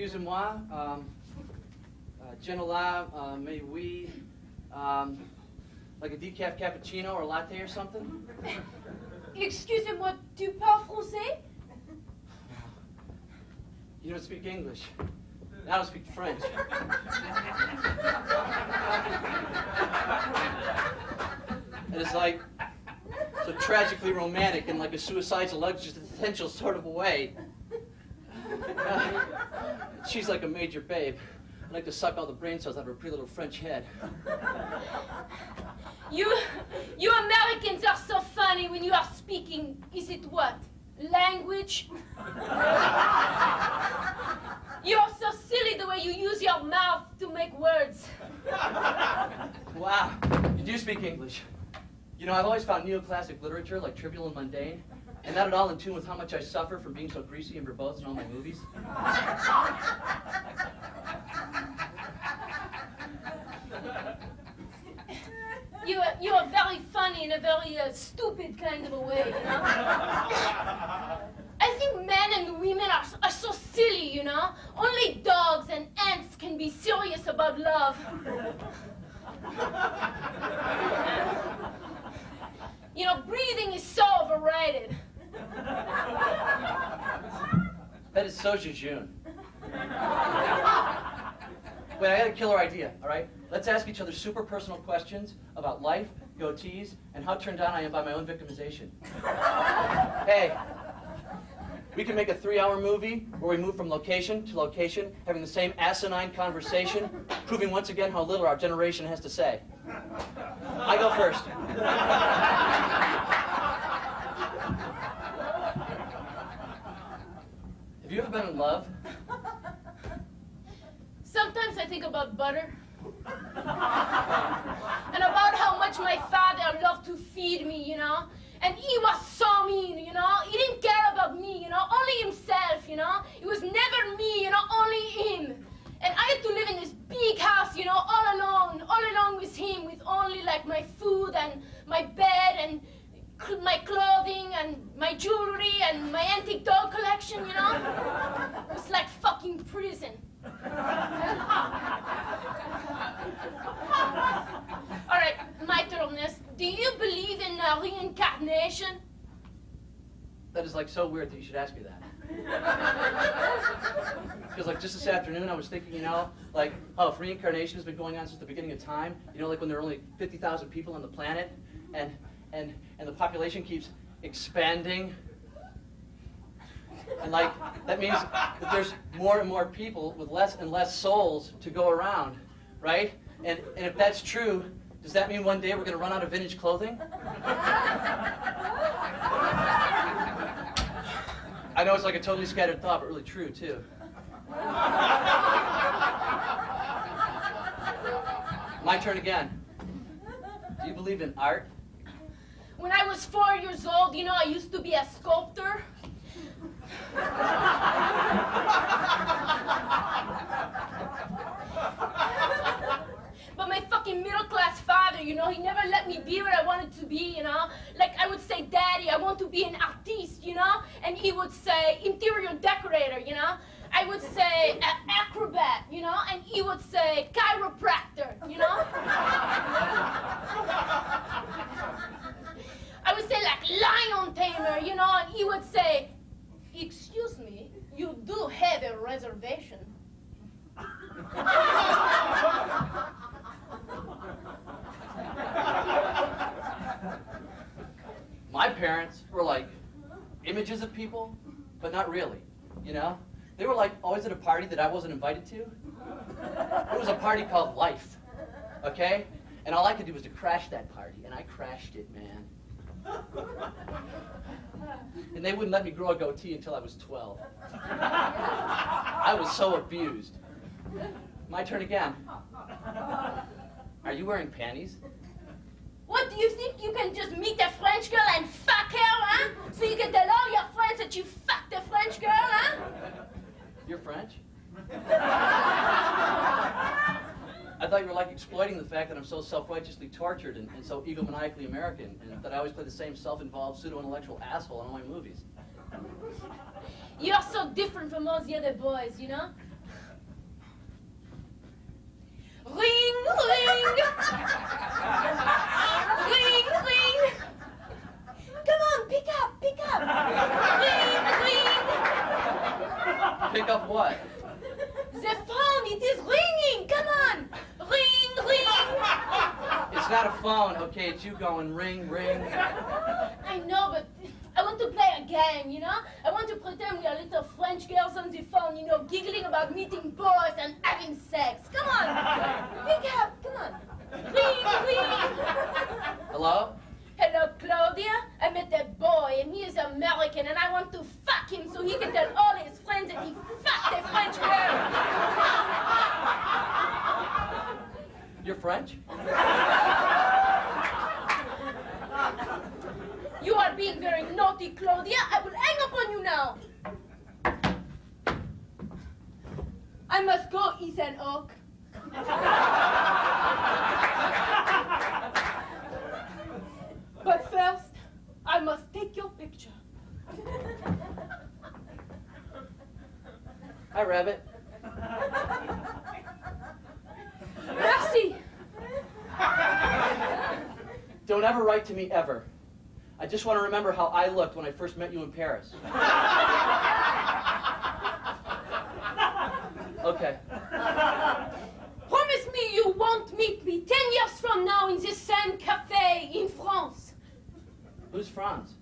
Excusez-moi, Genola, mais oui, like a decaf cappuccino or a latte or something? Excusez-moi, tu parles français? You don't speak English. I don't speak French. And it's like so tragically romantic in like a suicidal existential sort of a way. She's like a major babe. I'd like to suck all the brain cells out of her pretty little French head. You Americans are so funny when you are speaking. Is it what? Language? You are so silly the way you use your mouth to make words. Wow, you do speak English. You know, I've always found neoclassic literature like trivial and mundane, and not at all in tune with how much I suffer from being so greasy and verbose in all my movies. You are very funny in a very stupid kind of a way, you know? I think men and women are so silly, you know? Only dogs and ants can be serious about love. You know, breathing is so overrated. That is so jejune. Wait, I got a killer idea, all right? Let's ask each other super personal questions about life, goatees, and how turned on I am by my own victimization. Hey, we can make a 3-hour movie where we move from location to location, having the same asinine conversation, proving once again how little our generation has to say. I go first. Have you ever been in love? Sometimes I think about butter. And about how much my father loved to feed me, you know? And he was so mean, you know? He didn't care about me, you know? Only himself, you know? It was never me, you know? Only him. And I had to live in this big house, you know, all alone with him, with only like my food and my bed and my clothing and my jewelry and my antique doll collection, you know? It was like fucking prison. All right, my turnness. Do you believe in reincarnation? That is like so weird that you should ask me that. Because like just this afternoon I was thinking, you know, like, oh, if reincarnation has been going on since the beginning of time, you know, like when there were only 50,000 people on the planet and the population keeps expanding. And like, that means that there's more and more people with less and less souls to go around, right? And if that's true, does that mean one day we're going to run out of vintage clothing? I know it's like a totally scattered thought, but really true, too. My turn again. Do you believe in art? When I was 4 years old, you know, I used to be a sculptor. But my fucking middle-class father, you know, he never let me be what I wanted to be, you know? Like, I would say, Daddy, I want to be an artiste, you know? And he would say, interior decorator, you know? I would say, acrobat, you know? And he would say, chiropractor, you know? I would say, like, lion tamer, you know? And he would say, excuse me, you do have a reservation. My parents were like images of people, but not really, you know? They were like always at a party that I wasn't invited to. It was a party called Life, okay? And all I could do was to crash that party, and I crashed it, man. And they wouldn't let me grow a goatee until I was 12. I was so abused. My turn again. Are you wearing panties? What, do you think you can just meet a French girl and fuck her, huh? So you can tell all your friends that you fucked a French girl, huh? You're French? I thought you were like exploiting the fact that I'm so self-righteously tortured and so egomaniacally American, and that I always play the same self-involved pseudo-intellectual asshole in all my movies. You're so different from all the other boys, you know? ring. Ring, ring. Come on, pick up, pick up. Ring, ring. Pick up what? The phone, it is ringing. Come on. Ring, ring. It's not a phone, okay? It's you going ring, ring. I know, but I want to play a game, you know? I want to pretend we are little French girls on the phone, you know, giggling about meeting boys and having sex. Come on. Pick up, come on. Ring, ring. Hello? Hello, Claudia. I met that boy, and he is American, and I want to fuck him so he can tell all his friends that he fucked a French girl. You're French? You are being very naughty, Claudia. I will hang up on you now. I must go, Ethan Hawke. But first, I must take your picture. Hi, Rabbit. Merci. Don't ever write to me ever. I just want to remember how I looked when I first met you in Paris. Okay. Promise me you won't meet me 10 years from now in the same cafe in France. Who's Franz?